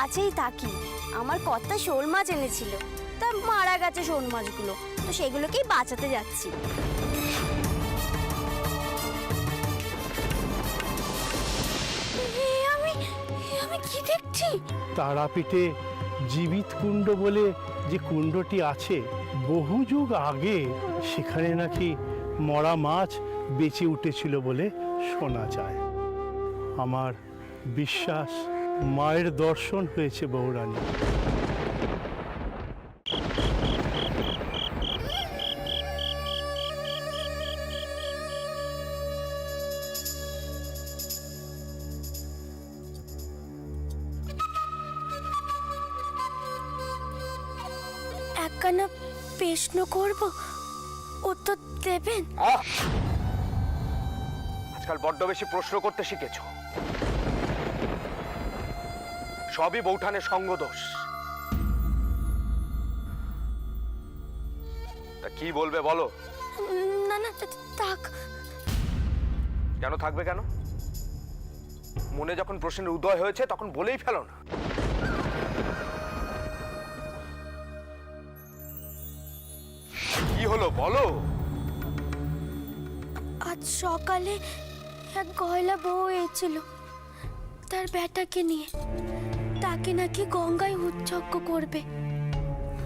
কাছেই থাকি। আমার কর্তা শোল মাছ এনেছিল, তা মারা গেছে শোল মাছগুলো, তো সেগুলোকেই বাঁচাতে যাচ্ছি। আমি কি দেখছি? তারাপীঠে জীবিত কুণ্ড বলে যে কুণ্ডটি আছে, বহু যুগ আগে সেখানে নাকি মরা মাছ বেঁচে উঠেছিল বলে শোনা যায়। আমার বিশ্বাস মায়ের দর্শন হয়েছে বউরানী। একখানা প্রশ্ন করব, উত্তর দেবেন? আজকাল বড্ড বেশি প্রশ্ন করতে শিখেছো। সবই বৌঠানের সঙ্গদোষ। তা কি বলবে বলো? না না, থাক। কেন থাকবে কেন? মনে যখন প্রশ্নের উদয় হয়েছে তখন বলেই ফেলো না। কি হলো বলো? আজ সকালে এক গয়লা বউ এসেছিল তার বেটাকে নিয়ে, তাকে নাকি গঙ্গায় উৎসর্গ করবে।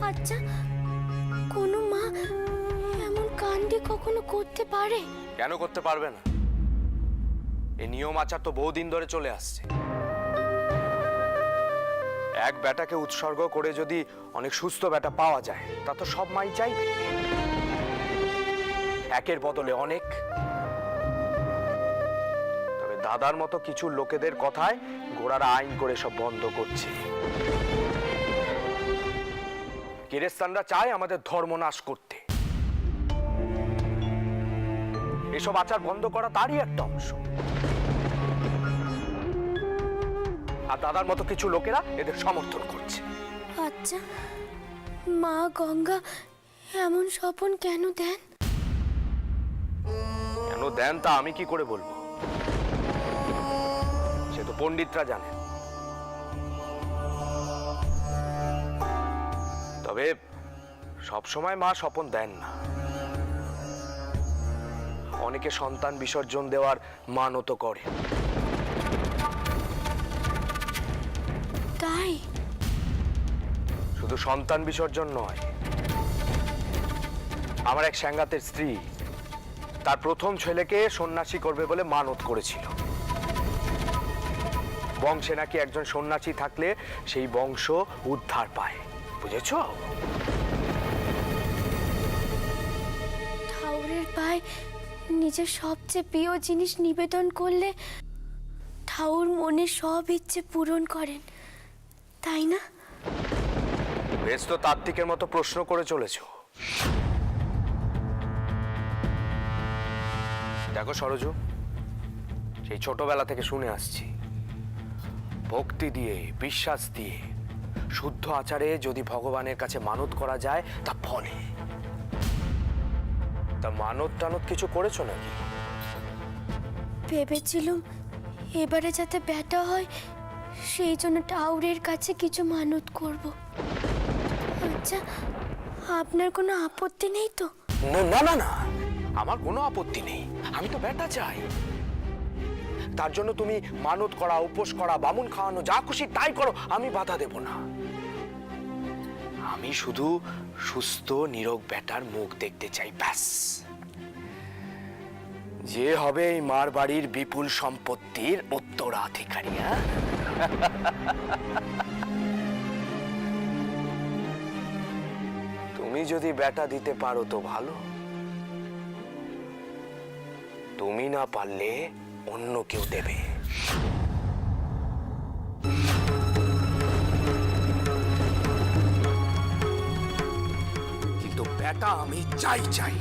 আচ্ছা, কোনো মা এমন কাণ্ডি কখনো করতে পারে? কেন করতে পারবে না? এই নিয়ম আচার তো বহুদিন ধরে চলে আসছে। এক বেটাকে উৎসর্গ করে যদি অনেক সুস্থ বেটা পাওয়া যায়, তা তো সব মাই চাইবে। একের বদলে অনেক। তবে দাদার মতো কিছু লোকেদের কথায় গোড়ারা আইন করে সব বন্ধ করছে। গেরেস্তানরা চায় আমাদের ধর্ম নাশ করতে। এসব আচার বন্ধ করা তারই একটা অংশ। আর দাদার মতো কিছু লোকেরা এদের সমর্থন করছে। আচ্ছা, মা গঙ্গা এমন স্বপন কেন দেন? কেন দেন তা আমি কি করে বলবো? সে তো পণ্ডিতরা জানে। তবে সবসময় মা স্বপন দেন না। অনেকে সন্তান বিসর্জন দেওয়ার মানত করে। তাই? শুধু সন্তান বিসর্জন নয়, আমার এক সাঙ্গাতের স্ত্রী তার প্রথম ছেলেকে সন্ন্যাসী করবে বলে মানত করেছিল। বংশে নাকি একজন সন্ন্যাসী থাকলে সেই বংশ উদ্ধার পায়। বুঝেছ? ঠাকুরের পায়ে নিজের সবচেয়ে প্রিয় জিনিস নিবেদন করলে ঠাকুর মনের সব ইচ্ছে পূরণ করেন, তাই না? বেশ তো তাত্ত্বিকের মতো প্রশ্ন করে চলেছ। দেখো সরজু, সেই ছোটবেলা থেকে শুনে আসছি, ভক্তি দিয়ে বিশ্বাস দিয়ে শুদ্ধ আচারে যদি ভগবানের কাছে মানত করা যায় তা ফলে। তা মানত টানত কিছু করেছো নাকি? ভেবেছিলাম এবারে যাতে বেটা হয় সেই জন্য ঠাকুরের কাছে কিছু মানত করব। আচ্ছা, আপনার কোনো আপত্তি নেই তো? না না না, আমার কোনো আপত্তি নেই। আমি তো বেটা চাই। তার জন্য তুমি মানত করা, উপোস করা, বামুন খাওয়ানো, যা খুশি তাই করো, আমি বাধা দেব না। আমি শুধু সুস্থ নিরোগ বেটার মুখ দেখতে চাই, ব্যাস। যে হবে এই মার বাড়ির বিপুল সম্পত্তির উত্তরাধিকারী। তুমি যদি বেটা দিতে পারো তো ভালো, তুমি না পারলে অন্য কেউ দেবে। কিন্তু বেটা আমি চাই চাই।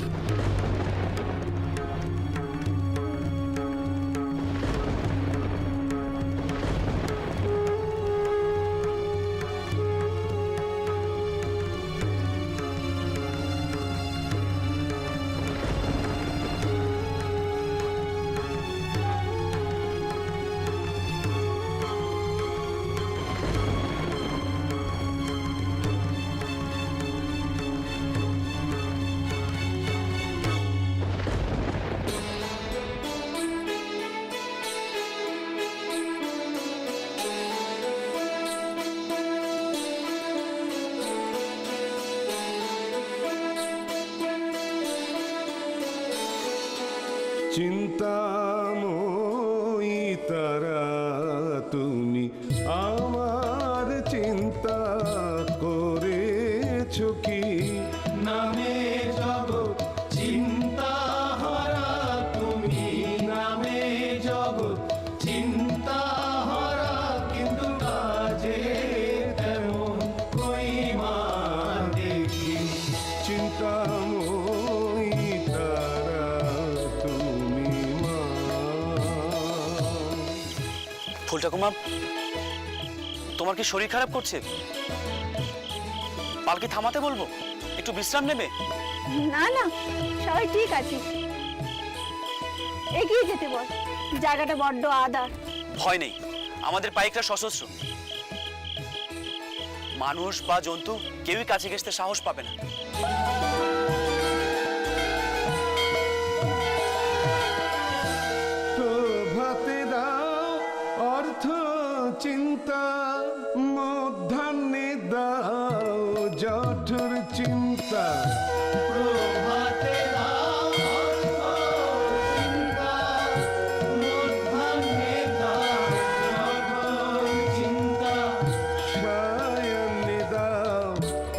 চিন্তাময়ী তারা তুমি আমার চিন্তা করেছো কি নামে জগৎ চিন্তা হারা তুমি নামে জগৎ চিন্তা হারা কিন্তু কাজে তেমন কই মা দেখি চিন্তাময়ী তারা তুমি মা ফুল ঠাকুমা, তোমার কি শরীর খারাপ করছে? পালকি থামাতে বলবো, একটু বিশ্রাম নেবে? না না, সবাই ঠিক আছে, এগিয়ে যেতে বল, জায়গাটা বড্ড আদার। ভয় নেই, আমাদের পাইকরা সশস্ত্র, মানুষ বা জন্তু কেউই কাছে ঘেঁষতে সাহস পাবে না। প্রভাতে দাও অর্থ চিন্তা মধ্যাহ্নে দাও জঠর চিন্তা প্রভাতে দাও অর্থ চিন্তা মধ্যাহ্নে দাও জঠর চিন্তা সায়াহ্নে দাও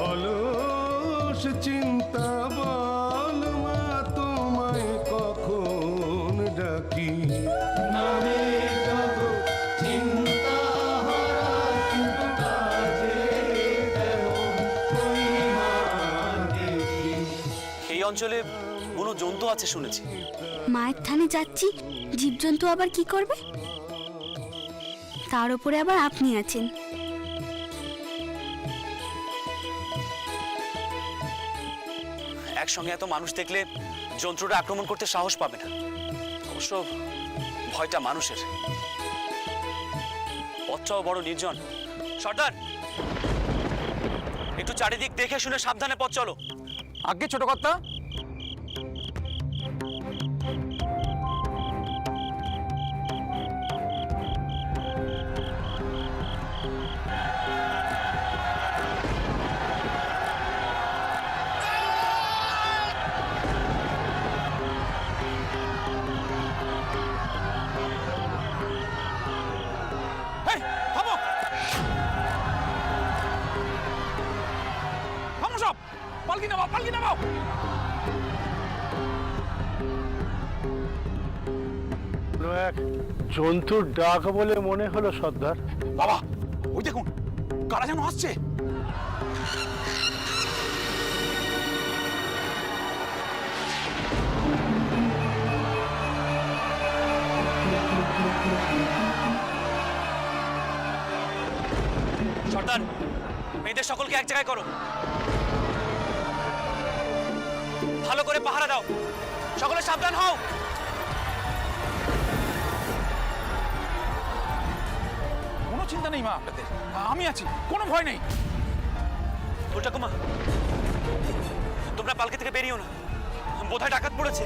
অলস চিন্তা বল মা তোমায় কখন ডাকি নামে জগৎ চিন্তা হারা কিন্তু কাজে তেমন কই মা দেখি এই অঞ্চলে কোনো জন্তু আছে শুনেছি। মায়ের থানে যাচ্ছি, জীবজন্তু আবার কি করবে? তার উপরে আবার আপনি আছেন। একসঙ্গে এত মানুষ দেখলে জন্তুটা আক্রমণ করতে সাহস পাবে না। অবশ্য ভয়টা মানুষের। পথটাও বড় নির্জন। সর্দার, একটু চারিদিক দেখে শুনে সাবধানে পথ চলো। আগে ছোট কর্তা। এই, থামো। থামো সব, পালকি নামাও, পালকি নামাও। কোনো এক জন্তুর ডাক বলে মনে হলো সর্দার। বাবা, ওই দেখুন, কারা যেন আসছে। সর্দার, মেয়েদের সকলকে এক জায়গায় করো, ভালো করে পাহারা দাও, সকলে সাবধান হও। কোনো চিন্তা নেই মা আপনাদের, আমি আছি, কোনো ভয় নেই। ফুল ঠাকুমা, তোমরা পালকি থেকে বেরিও না, বোধহয় ডাকাত পড়েছে।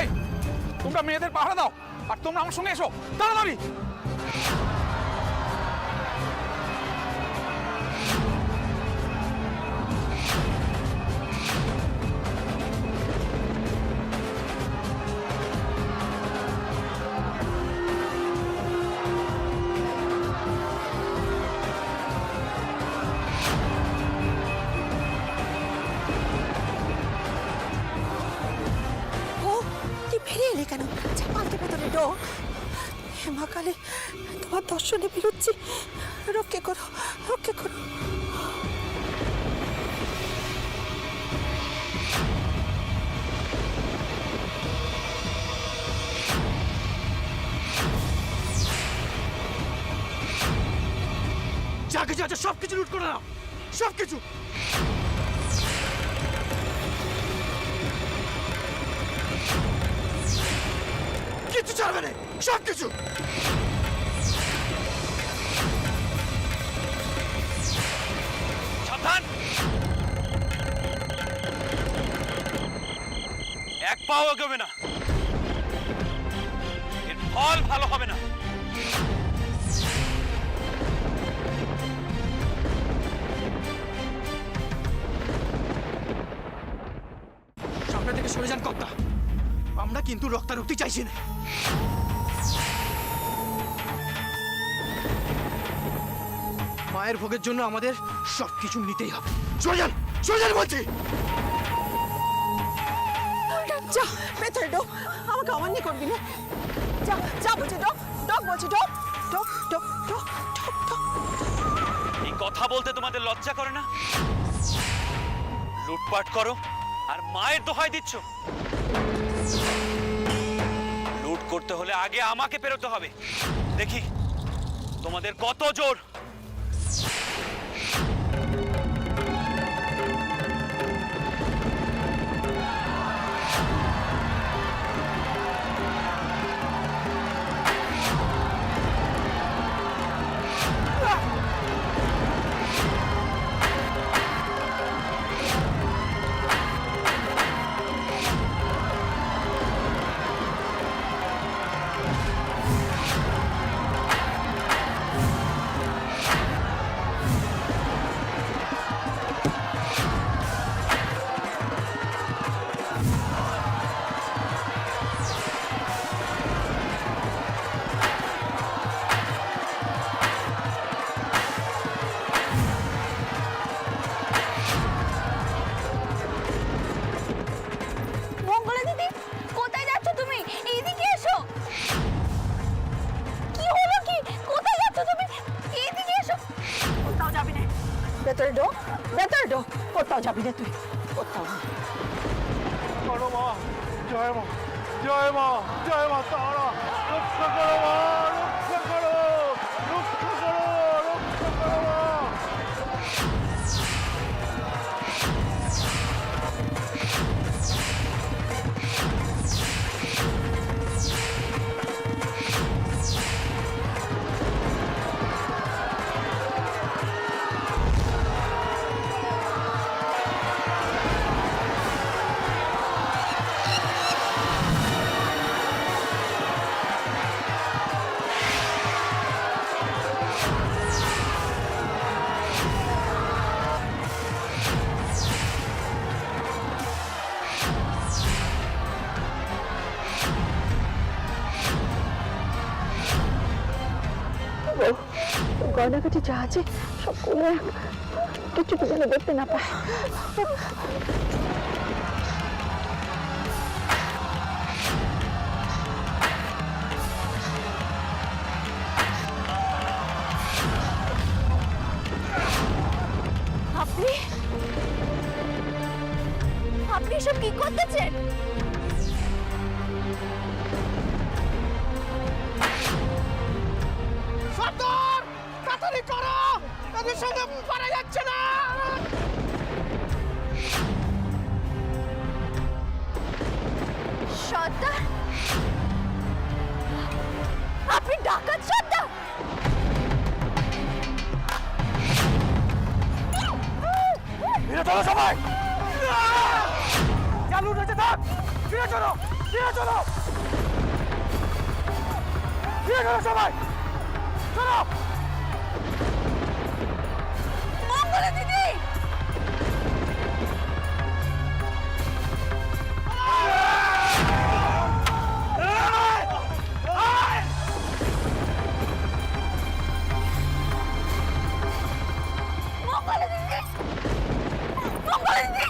এই, তোমরা মেয়েদের পাহারা দাও, আর তোমরা আমার সঙ্গে এসো তাড়াতাড়ি। ও তুই ফিরে এলে কেন? পালকে ভেতরে ডো। হেমাকালে তোমার দর্শনে বেরোচ্ছি, রক্ষে করো, রক্ষে করো। যা কিছু আছে সবকিছু লুট করে নাও, সবকিছু। কিছু ছাড়বে না, সবকিছু। সাবধান, এক পাও এগোবে না, এর ফল ভালো হবে না। সরে যান কর্তা, আমরা কিন্তু রক্তারক্তি চাইছি না। মায়ের ভোগের জন্য আমাদের সবকিছু নিতেই হবে। সরে যান বলছি। যা ভেতরে ঢোক, আমাকে অমান্য করবি না। যা যা বলছি ঢোক, ঢোক বলছি ঢোক, ঢোক ঢোক ঢোক ঢোক ঢোক। এই কথা বলতে তোমাদের লজ্জা করে না? লুটপাট করো আর মায়ের দোহাই দিচ্ছ। লুট করতে হলে আগে আমাকে পেরোতে হবে, দেখি তোমাদের কত জোর। মঙ্গলা দিদি, কোথায় যাচ্ছ তুমি? এইদিকে এসো। কি হলো কি? কোথায় যাচ্ছ তুমি? এইদিকে এসো। কোথাও যাবি না, ভেতরে ঢোক, ভেতরে ঢোক। কোথাও যাবি না তুই, কোথাও না। করো মা, জয় মা, জয় মা, জয় মা তারা, রক্ষা করো মা, রক্ষা করো, রক্ষা করো, রক্ষা করো মা। গয়নাকাটি যা আছে সব করে কিছু তো যেন দেখতে না পায়। আপনি আপনি সব কি করতেছেন? সর্দার তাড়াতাড়ি করো, তাদের সঙ্গে পারা যাচ্ছে না। সর্দার, আপনি ডাকাত সর্দার? ফিরে চলো সবাই, চালু উঠেছে থাক, ফিরে চলো, ফিরে চলো, ফিরে চলো সবাই, চলো। মঙ্গলা দিদি, মঙ্গলা দিদি, মঙ্গলা দিদি,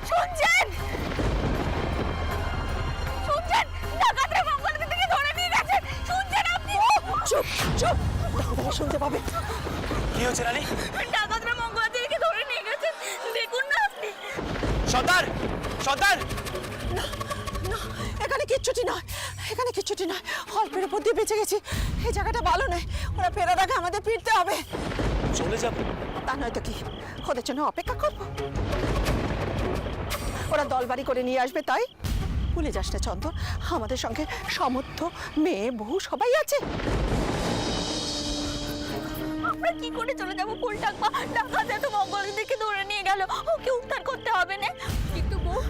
শুনছেন? শুনছেন? ডাকাতরা মঙ্গলা দিদিকে ধরে নিয়ে গেছে। শুনছেন আপনি? চুপ চুপ, ডাক্তার শুনতে পাবে। কি হয়েছে রানী? ডাকাতরা মঙ্গলা দিদিকে ধরে নিয়ে গেছে, দেখুন না আপনি। সর্দার, সর্দার, না এখানে কিচ্ছুটি নয়, এখানে কিচ্ছুটি নয়। অল্পের উপর দিয়ে বেঁচে গেছি। এই জায়গাটা ভালো নয়, ওরা ফেরার আগে আমাদের ফিরতে হবে। চলে যাব? তা নয়তো কি, ওদের জন্য অপেক্ষা করব? ওরা দলবাড়ি করে নিয়ে আসবে, তাই ভুলে যাস না চন্দন, আমাদের সঙ্গে সমর্থ মেয়ে বউ সবাই আছে। আমরা কি করে চলে যাবো ফুল টাকা? ডাকাত এত মঙ্গলা দিদিকে ধরে নিয়ে গেল, ওকে উদ্ধার করতে হবে না? কিন্তু বউ,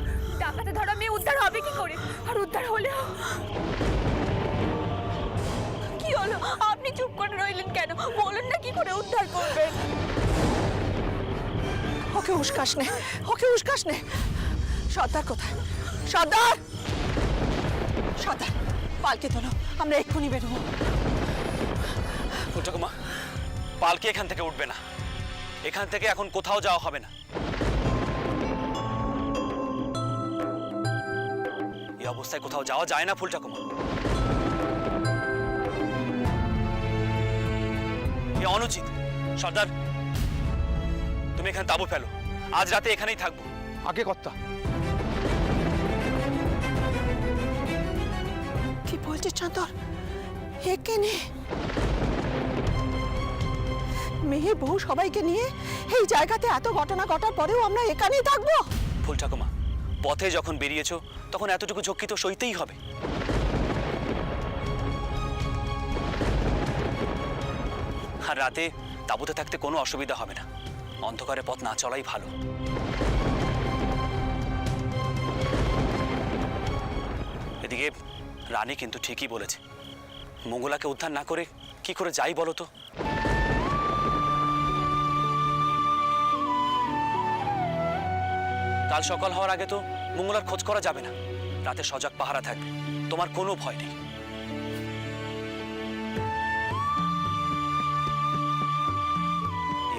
ডাকাতে ধরা মেয়ে উদ্ধার হবে কি করে? আর উদ্ধার হলেও কি হলো? আপনি চুপ করে রইলেন কেন? বলুন না কি করে উদ্ধার করবেন? ওকে উস্কাস নে, ওকে উস্কাস নে। সর্দার কোথায়? সর্দার, সর্দার, পালকে তোলো, আমরা এক্ষুনি বেরোবো। ফুল ঠাকুমা, পালকি এখান থেকে উঠবে না। এখান থেকে এখন কোথাও যাওয়া হবে না। এই অবস্থায় কোথাও যাওয়া যায় না ফুল ঠাকুমা। এ অনুচিত। সর্দার, তুমি এখানে তাঁবু ফেলো, আজ রাতে এখানেই থাকবো। আগে কর্তা, কি বলছিস চাঁদর? একে নে, মেয়ে বউ সবাইকে নিয়ে এই জায়গাতে এত ঘটনা ঘটার পরেও আমরা এখানেই থাকবো? ফুল ঠাকুমা, পথে যখন বেরিয়েছো তখন এতটুকু ঝক্কি তো সইতেই হবে। আর রাতে তাঁবুতে থাকতে কোনো অসুবিধা হবে না। অন্ধকারে পথ না চলাই ভালো। এদিকে রানী কিন্তু ঠিকই বলেছে, মঙ্গলাকে উদ্ধার না করে কি করে যাই বলো তো? কাল সকাল হওয়ার আগে তো মঙ্গলার খোঁজ করা যাবে না। রাতে সজাগ পাহারা থাকবে, তোমার কোনো ভয় নেই।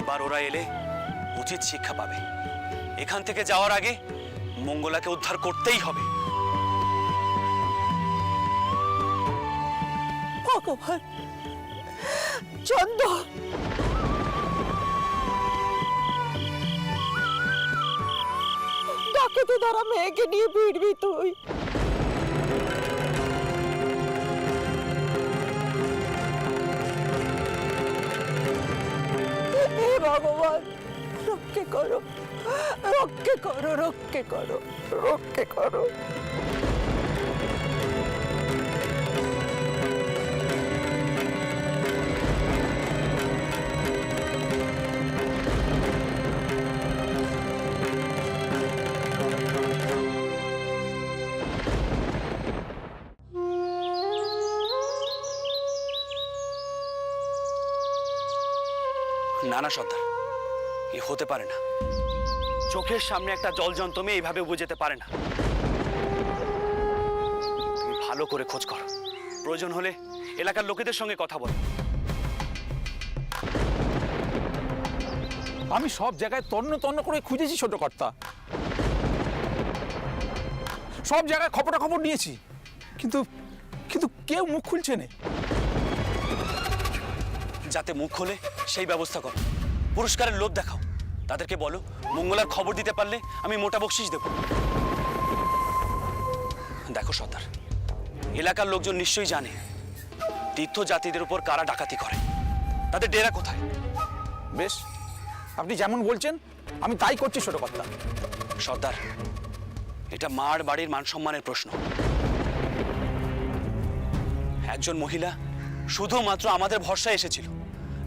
এবার ওরা এলে উচিত শিক্ষা পাবে। এখান থেকে যাওয়ার আগে মঙ্গলাকে উদ্ধার করতেই হবে। ভগবান, চন্দন, ডাকেতে ধরা মেয়েকে নিয়ে ফিরবি তুই? হে ভগবান, রক্ষে করো, রক্ষে করো, রক্ষে করো, রক্ষে করো। না না সর্দার, এ হতে পারে না। চোখের সামনে একটা জলজন্ত মেয়ে এইভাবে উবে যেতে পারে না। তুমি ভালো করে খোঁজ করো, প্রয়োজন হলে এলাকার লোকেদের সঙ্গে কথা বলো। আমি সব জায়গায় তন্ন তন্ন করে খুঁজেছি ছোট কর্তা, সব জায়গায় খবর নিয়েছি, কিন্তু কিন্তু কেউ মুখ খুলছে না। যাতে মুখ খোলে সেই ব্যবস্থা করো। পুরস্কারের লোভ দেখাও, তাদেরকে বলো মঙ্গলার খবর দিতে পারলে আমি মোটা বকশিস দেব। দেখো সর্দার, এলাকার লোকজন নিশ্চয়ই জানে তীর্থ জাতিদের উপর কারা ডাকাতি করে, তাদের ডেরা কোথায়। বেশ, আপনি যেমন বলছেন আমি তাই করছি ছোট কর্তা। সর্দার, এটা মার বাড়ির মান সম্মানের প্রশ্ন। একজন মহিলা শুধুমাত্র আমাদের ভরসায় এসেছিল,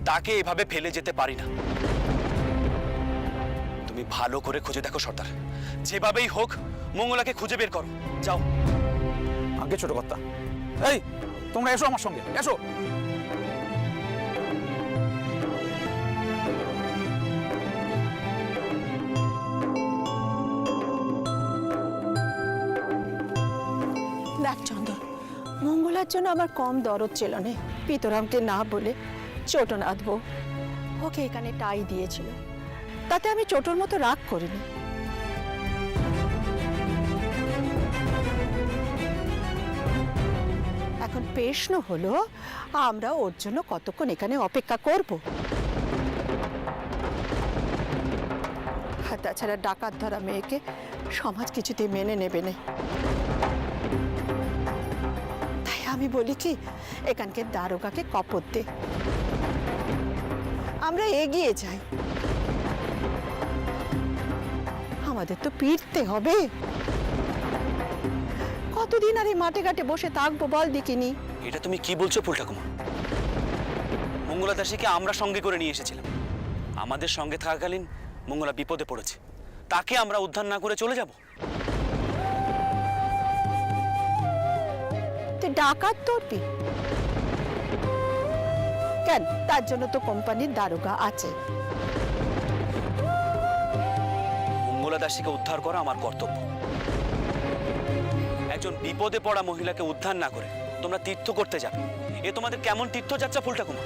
তাকে এভাবে ফেলে যেতে পারি না। তুমি ভালো করে খুঁজে দেখো সর্দার, যেভাবেই হোক মঙ্গলাকে খুঁজে বের করো। যাও। আগে ছোট কর্তা, এই তোমরা এসো আমার সঙ্গে, এসো। দেখ চন্দন, মঙ্গলার জন্য আমার কম দরদ ছিল না। পিতরামকে না বলে ছোটনাথ বউ ওকে এখানে টাই দিয়েছিল, তাতে আমি ছোটর মতো রাগ করিনি। এখন প্রশ্ন হলো আমরা ওর জন্য কতক্ষণ এখানে অপেক্ষা করব। আর তাছাড়া ডাকাত ধরা মেয়েকে সমাজ কিছুতেই মেনে নেবে না। তাই আমি বলি কি, এখানকার দারোগাকে কপত দে, আমরা এগিয়ে যাই। আমাদের তো ফিরতে হবে। কতদিন আর এই মাঠে ঘাটে বসে থাকবো বল দেখিনি? এটা তুমি কি বলছো ফুল ঠাকুমা? মঙ্গলা দাসীকে আমরা সঙ্গে করে নিয়ে এসেছিলাম। আমাদের সঙ্গে থাকাকালীন মঙ্গলা বিপদে পড়েছে, তাকে আমরা উদ্ধার না করে চলে যাব? তুই ডাকাত ধরবি কেন? তার জন্য তো কোম্পানির দারোগা আছে। মঙ্গলা দাসীকে উদ্ধার করা আমার কর্তব্য। একজন বিপদে পড়া মহিলাকে উদ্ধার না করে তোমরা তীর্থ করতে যাবে, এ তোমাদের কেমন তীর্থযাত্রা ফুল ঠাকুমা?